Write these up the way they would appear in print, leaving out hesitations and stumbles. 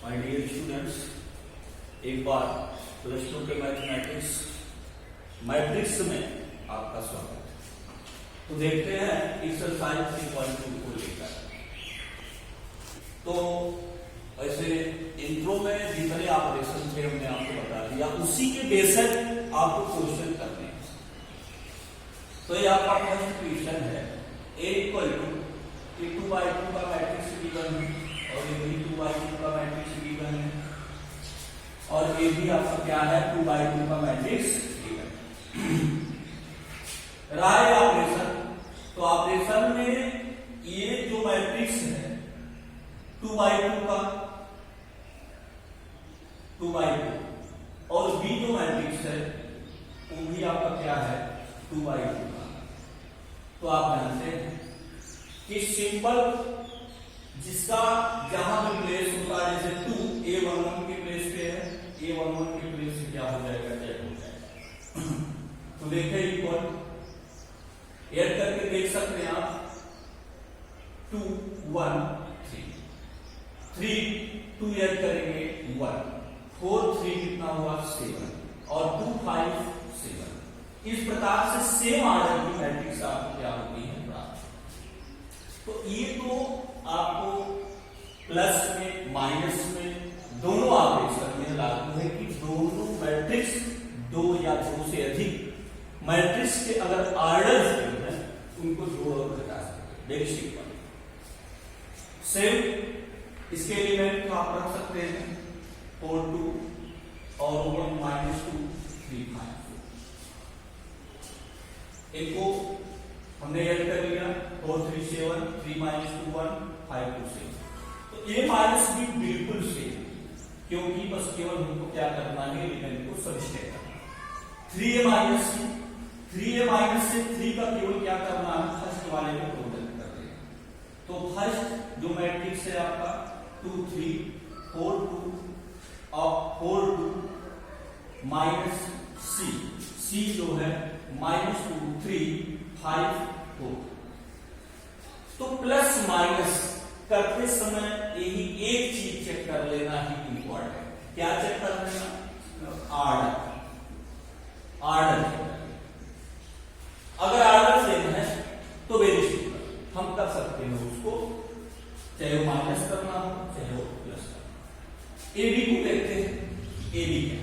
My dear students, एक बार plus two के mathematics matrix में आपका स्वागत है। तो देखते हैं एक्सरसाइज 3.2 को लेकर। तो ऐसे इंट्रो में जितने ऑपरेशन थे हमने आपको बता दिया, उसी के बेसिस आपको क्वेश्चन करने हैं। तो ये आपका फर्स्ट क्वेश्चन है, a इक्वल टू 2/2 का मैट्रिक्स गिवन है और ये भी 2/2 का मैट्रिक्स गिवन है और ये भी आपका क्या है 2/2 का मैट्रिक्स गिवन। राय ऑपरेशन, तो ऑपरेशन में ये जो मैट्रिक्स है 2/2 का 2/2 और बी जो मैट्रिक्स है वो भी आपका क्या है 2/2 का। तो आप जानते हैं कि सिंपल जिसका जहां भी प्लेस होता है, जैसे 2 a11 के प्लेस पे है, a11 के प्लेस से क्या हो जाएगा, z हो जाएगा। तो देखिए इक्वल ऐड करके देख सकते हैं आप 2 1 3 2 ऐड करेंगे 1 4 3 कितना हुआ 7 और 2 5 7। इस प्रकार से सेम आर्डर की मैट्रिक्स आपको क्या होती है प्राप्त। तो ये तो आपको प्लस में माइनस में दोनों ऑपरेशन में लागू है कि दोनों मैट्रिक्स दो या दो से अधिक मैट्रिक्स के अगर ऑर्डर है उनको जोड़ और घटा सकते, वेरी सिंपल। सेम इसके एलिमेंट आप रख सकते हैं 4 2 और 1 -2 3 5। इनको हमने ऐड कर लिया 4 3 7 3 -2 1 5 2 7। तो a माइनस बी बिल्कुल सेम, क्योंकि बस केवल हमको क्या करना है, एलिमेंट को सबस्ट्रैक्ट करना। 3a माइनस सी, 3a माइनस से 3 का केवल क्या करना है, फर्स्ट वाले में प्रोडक्ट कर देना। तो फर्स्ट जो मैट्रिक्स है आपका 2 3 4 2 और 4 2 माइनस सी जो है -2 3 5 4। तो प्लस माइनस करते समय यही एक चीज चेक कर लेना ही इंपॉर्टेंट। क्या चेक कर लेना, ऑर्डर। अगर ऑर्डर सेम है तो वेरी सिंपल हम कर सकते हैं उसको, चाहे वो माइनस करना हो चाहे वो प्लस करना। ए बी को देखते हैं, ए बी क्या,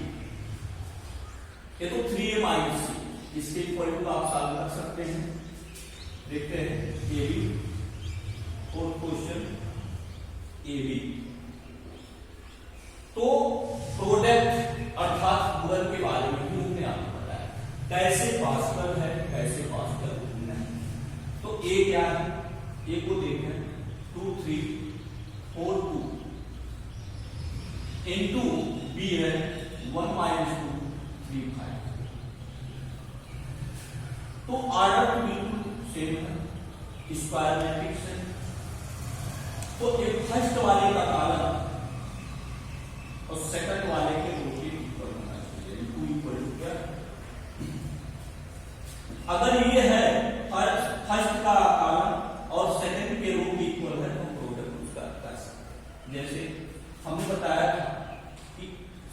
ये तो 3a माइनस सी, इसके इक्वल टू आप सॉल्व कर सकते हैं। देखते हैं ए बी और क्वेश्चन ए बी। तो प्रोडक्ट अर्थात गुणन के बारे में भी हमने आपको बताया, कैसे पॉसिबल है कैसे पॉसिबल नहीं। तो ए क्या है, ए को देखें 2 3 4 2 इनटू बी है 1 -2 3 5। तो ऑर्डर बिल्कुल सेम है, स्क्वायर मैट्रिक्स है। तो एक फर्स्ट वाले का कॉलम और सेकंड वाले के रो के इक्वल होना चाहिए, 2 इक्वल टू क्या। अगर ये है फर्स्ट का कॉलम और सेकंड के रो के इक्वल है तो प्रोडक्ट उसका कर सकते। जैसे हमने बताया था कि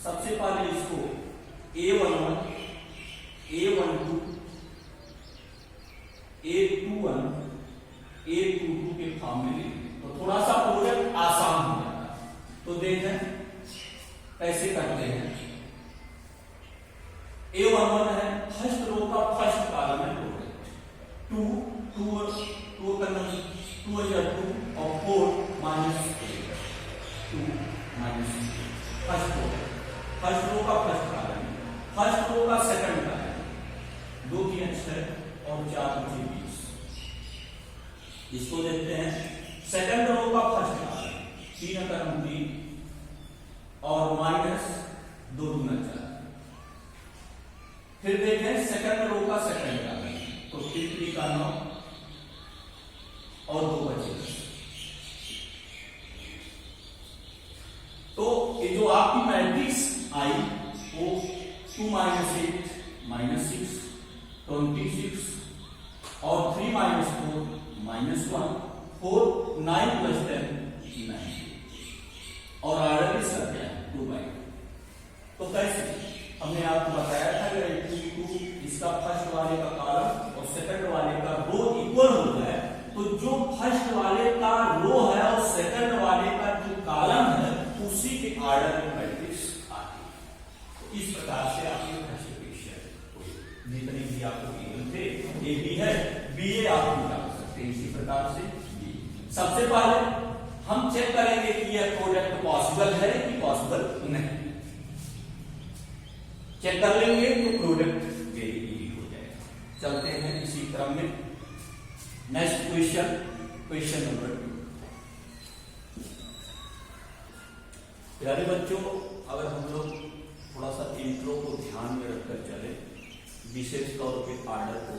सबसे पहले इसको a11 a12 a21 a22 के फॉर्म में लिखें तो थोड़ा सा प्रोडक्ट आसान हो जाता है। तो देखें कैसे करते हैं। a11 है फर्स्ट रो का फर्स्ट कॉलम है प्रोडक्ट 2 2 2 का नंबर 2 या 2 और 4 -2 फर्स्ट रो का फर्स्ट कॉलम, फर्स्ट रो का सेकंड कॉलम 2 की है और 4 की 20। इसको देखते हैं सेकंड रो का फर्स्ट कॉलम 3 का 3 और -2 दूना 4। फिर देखें सेकंड रो का सेकंड कॉलम, तो 3 का 9 और 2 बचे। तो ये जो आपकी मैट्रिक्स आई वो 2 -8 -6 26 और 3 -4 -1 4 9 + 10 9 और ऑर्डर इज आप निकाल सकते हैं इसी प्रकार से। सबसे पहले हम चेक करेंगे कि यह प्रोडक्ट पॉसिबल है कि पॉसिबल नहीं। चेक कर लेंगे तो प्रोडक्ट वेरी इजी हो जाएगा। चलते हैं इसी क्रम में नेक्स्ट क्वेश्चन, क्वेश्चन नंबर 2। प्यारे बच्चों, अगर हम लोग थोड़ा सा इंट्रो को ध्यान में रखकर चले, विशेष तौर पे आर्डर को,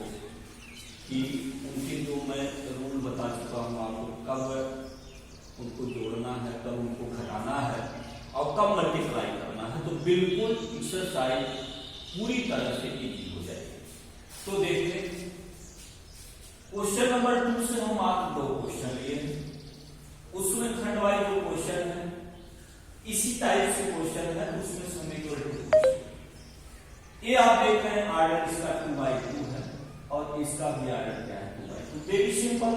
कि उनके जो मैं रूल बता चुका हूँ आपको, कब उनको जोड़ना है, कब उनको घटाना है और कब मल्टीप्लाई करना है, तो बिल्कुल एक्सरसाइज पूरी तरह से इजी हो जाएगी। तो देखिए क्वेश्चन नंबर 2 से हम मात्र 2 क्वेश्चन लिए, उसमें खंड वाइज जो क्वेश्चन है इसी टाइप से क्वेश्चन है, उसमें से हमें केवल 2 क्वेश्चन। ये आप देख रहे हैं आर्डर इसका 2/2 है और इसका भी आर्डर क्या है 2/2। वेरी सिंपल,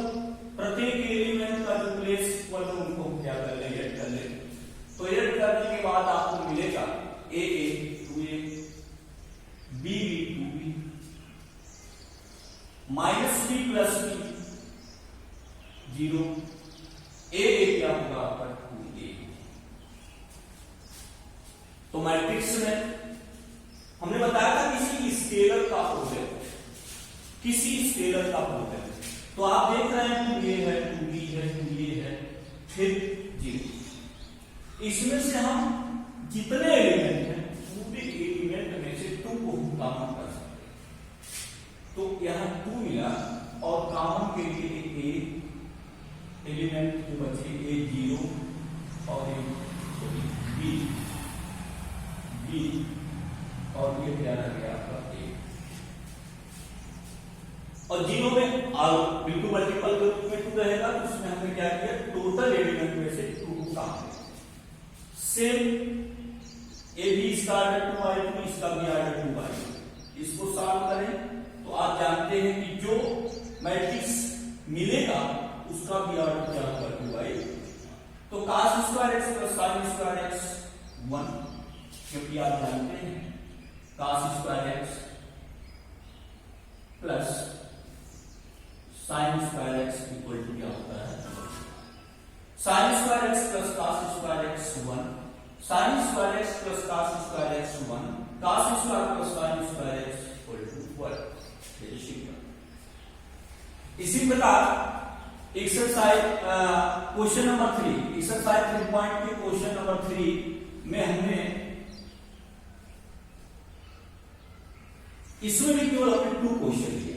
प्रत्येक एलिमेंट का जो प्लेस इक्वल है उनको क्या कर ले, ऐड कर ले। तो ऐड करने के बाद आपको मिलेगा a 2a, b 2b, -b + b 0, a क्या होगा आपका 2a। तो मैट्रिक्स में हमने बताया था किसी स्केलर का प्रोडक्ट, किसी स्केलर का प्रोडक्ट, तो आप देख रहे हैं 2a है, 2b है, 2a है, फिर 0। इसमें से हम जितने एलिमेंट हैं पूरे एलिमेंट में से 2 को कॉमन कर सकते हैं। तो यहां 2 मिला और कॉमन के लिए a एलिमेंट जो बचे a 0 और b और ये क्या रह गया आपका a, और 0 में बिल्कुल मल्टीपल के रूप में 2 रहेगा, तो उसमें हमने क्या किया, टोटल एलिमेंट में से 2 को काम किया। सेम ए भी इसका आर्डर 2/2, इसका भी आर्डर 2/2। इसको सॉल्व करें तो आप जानते हैं कि जो मैट्रिक्स मिलेगा उसका भी आर्डर क्या होगा 2/2। तो cos² x + sin² x 1, क्योंकि आप जानते हैं cos² x + sin² x equal to क्या होता है, sin² x + cos² x 1, sin² x + cos² x 1, cos² + sin² x equal to 1। इसी प्रकार एक्सरसाइज क्वेश्चन नंबर 3, एक्सरसाइज 3 के क्वेश्चन नंबर 3 में हमने इसमें भी केवल अपने 2 क्वेश्चन लिए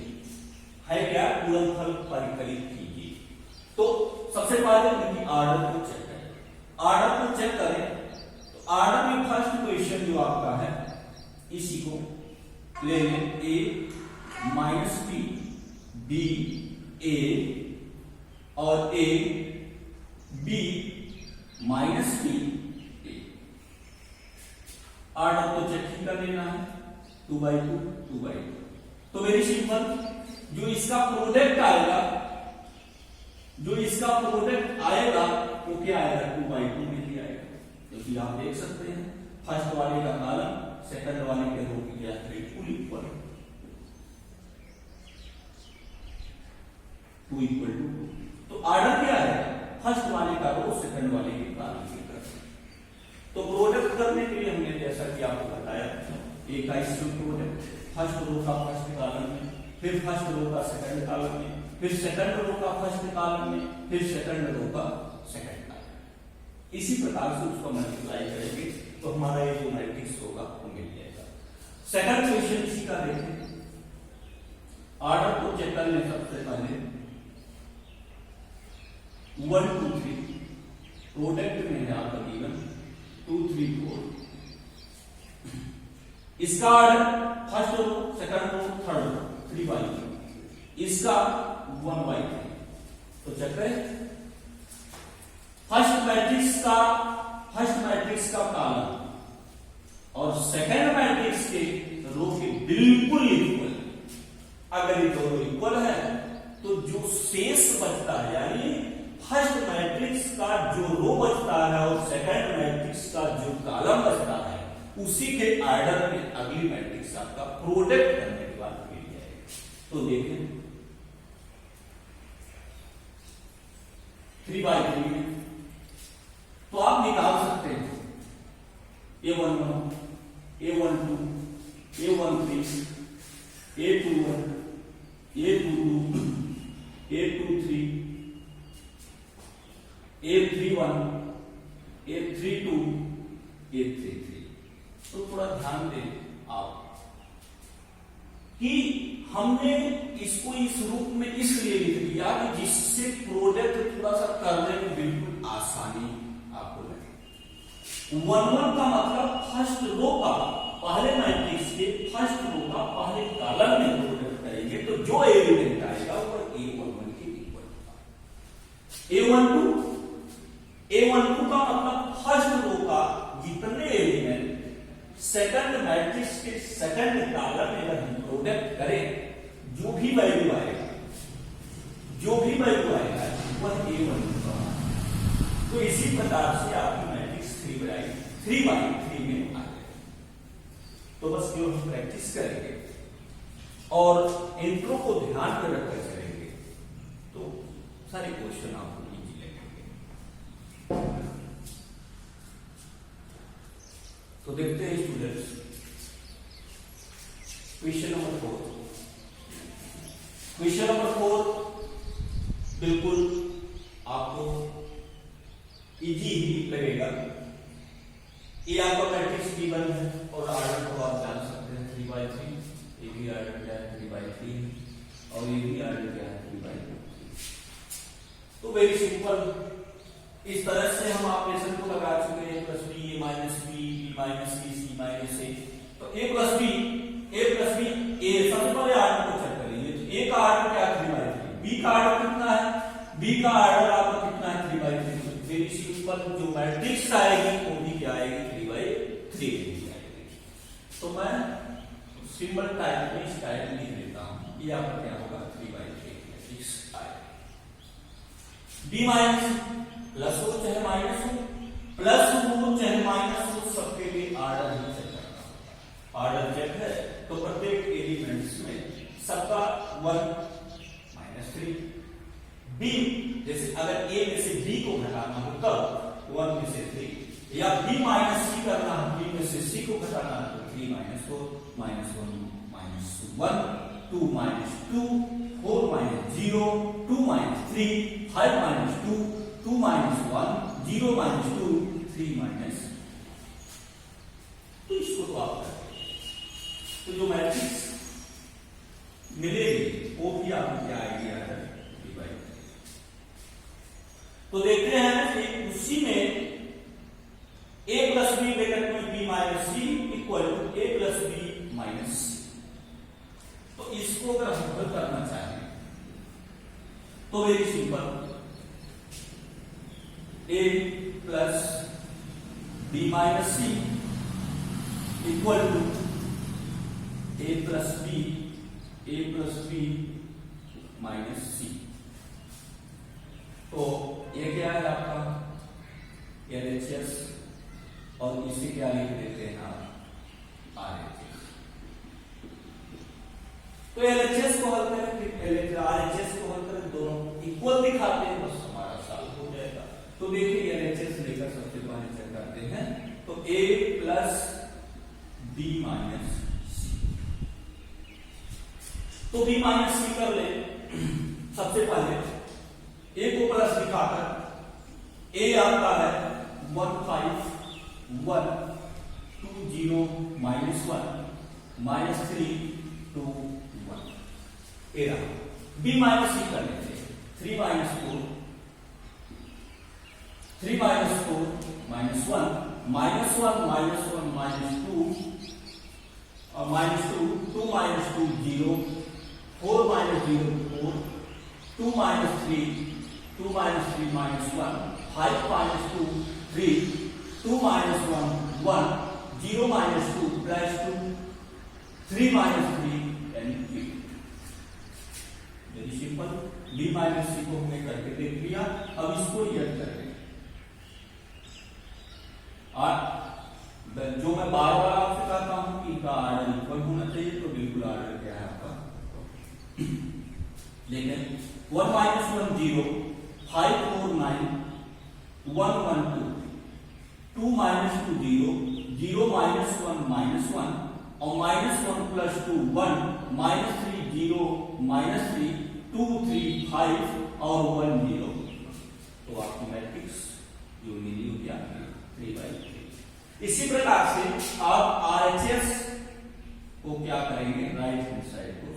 है, क्या गुणनफल परिकलित कीजिए। तो सबसे पहले इनकी आर्डर को चेक करें। आर्डर को चेक करें तो आर्डर में फर्स्ट क्वेश्चन जो आपका है इसी को ले लें, a -b b a और a b -b a। Order को चेक ही कर लेना है, 2/2 2/2। तो वेरी सिंपल, जो इसका प्रोडक्ट आएगा, जो इसका प्रोडक्ट आएगा वो क्या आएगा 2/2 में ही आएगा। क्योंकि आप देख सकते हैं फर्स्ट वाले का कॉलम सेकंड वाले के रो की क्या बिल्कुल इक्वल, 2 = 2। तो आर्डर क्या है, फर्स्ट वाले का रो सेकंड वाले के कॉलम के कर। तो प्रोडक्ट करने के लिए हमने जैसा कि आपको बताया, एक का इसमें प्रोडक्ट, फर्स्ट रो का फर्स्ट कॉलम में, फिर फर्स्ट रो का सेकंड कॉलम में, फिर सेकंड रो का फर्स्ट कॉलम में, फिर सेकंड रो का सेकंड कॉलम। इसी प्रकार से उसको मल्टीप्लाई करेंगे तो हमारा ये जो मैट्रिक्स होगा वो मिल जाएगा। सेकंड क्वेश्चन इसी का देखें। आर्डर को चेक कर लें सबसे पहले, 1 2 3 प्रोडक्ट में है आपका गिवन 2 3 4। इसका order first row, second row, third row 3/3, इसका 1/3। तो चेक करें फर्स्ट मैट्रिक्स का कॉलम और सेकंड मैट्रिक्स के रो के बिल्कुल इक्वल। अगर ये दोनों इक्वल है तो जो शेष बचता है, यानी फर्स्ट मैट्रिक्स का जो रो बचता है और सेकंड मैट्रिक्स का जो कॉलम बचता है, उसी के ऑर्डर में अगली मैट्रिक्स आपका प्रोडक्ट करने के बाद मिल जाएगा। तो देखें 3/3 है, तो आप निकाल सकते हैं A11, A12, A13, A21, A22, A23, A31, A32, A33। तो थोड़ा ध्यान दें आप कि हमने इसको इस रूप में इसलिए लिख दिया कि जिससे प्रोडक्ट थोड़ा सा करने में बिल्कुल आसानी आपको लगे। 1-1 का मतलब फर्स्ट रो का पहले मैट्रिक्स के फर्स्ट रो का पहले कॉलम में प्रोडक्ट करेंगे तो जो एलिमेंट आएगा वो A11 के इक्वल होगा। A12 का मतलब फर्स्ट रो का जितने एलिमेंट सेकंड मैट्रिक्स के सेकंड कॉलम में अगर हम प्रोडक्ट करें जो भी वैल्यू आएगा वह A12 का। तो इसी प्रकार से आपकी मैट्रिक्स 3/3 में आ जाएगा। तो बस केवल हम प्रैक्टिस करेंगे और इंट्रो को ध्यान में रखकर करेंगे तो सारे क्वेश्चन आपको इजी लगेंगे। तो देखते हैं स्टूडेंट्स, क्वेश्चन नंबर 4 बिल्कुल आपको इजी ही लगेगा। ये आपका मैट्रिक्स B1 है और आर्डर को आप जान सकते हैं 3/3, ये भी आर्डर क्या है 3/3 और ये भी आर्डर क्या है 3/3। तो वेरी सिंपल, इस तरह से हम ऑपरेशन को लगा चुके हैं A + B, A - B, B - C, C - A। तो A + B, A सबसे पहले आर्डर को चेक करेंगे। तो A का आर्डर क्या है 3/3, B का आर्डर कितना है, B का आर्डर आपका कितना है 3/3। वेरी सिंपल, जो मैट्रिक्स आएगी वो भी क्या आएगी 3/3 आएगी। तो मैं सिंबल टाइप में स्टाइल लिख लेता हूं, ये आपका क्या होगा 3/3 मैट्रिक्स आएगा। B- प्लस हो चाहे माइनस हो, प्लस हो चाहे माइनस हो, सबके लिए आर्डर ही चेक करना होगा। आर्डर चेक है तो प्रत्येक एलिमेंट्स में सबका 1 - 3। बी जैसे अगर ए में से बी को घटाना हो तब 1 में से 3, या बी - सी करना हो, बी में से सी को घटाना हो तो 3 - 4 - 1 - 1 2 - 2 4 - 0 2 - 3 5 - 2 2 - 1 0 - 2 3 तो इसको तो आप करेंगे तो जो मैट्रिक्स मिलेगी वो भी आपको क्या आएगी आर्डर B/3। तो देखते हैं कि उसी में A + B ब्रैकेट में B - C equal to A + B - C। तो इसको अगर हम हल करना चाहें तो very simple, A + B - C equal to A + B - C। तो ये क्या है आपका LHS और इसे क्या लिख देते हैं आप RHS। तो LHS को हल करें, RHS को हल करें, दोनों इक्वल दिखाते हैं, बस हमारा सॉल्व हो जाएगा। तो देखिए LHS लेकर सबसे पहले चेक करते हैं। तो A + B - C, तो B - C कर ले। सबसे पहले A को प्लस दिखाकर A आपका है 1 5 1 2 0 -1 -3 2 1। A रहा। B - C कर लेते हैं 3 - 4 3 - 4 -1 -1 -2 और -2 2 - 2 0 4 - 0 4 2 - 3 2 - 3 -1 5 - 2 3 2 - 1 1 0 - 2 +2 3 - 3 and 3। Very simple, B - C को हमने करके देख लिया। अब इसको याद करें और जो मैं बार बार आपसे कहता हूं कि इनका आर्डर इक्वल होना चाहिए, तो बिल्कुल आर्डर क्या है आपका लेकिन 1 - 1 0 5 4 9, 1 1 2, 2 minus 2 0, 0 minus 1 minus 1, और minus 1 plus 2 1, minus 3 0, minus 3 2 3 5 और 1 0। तो आपकी मैट्रिक्स जो मिली हो गया 3/3। इसी प्रकार से आप RHS को क्या करेंगे, राइट हैंड साइड को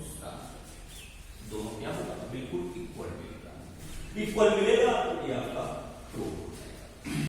दोनों क्या होगा, बिल्कुल इक्वल मिलेगा। इक्वल मिलेगा तो ये आपका ट्रू।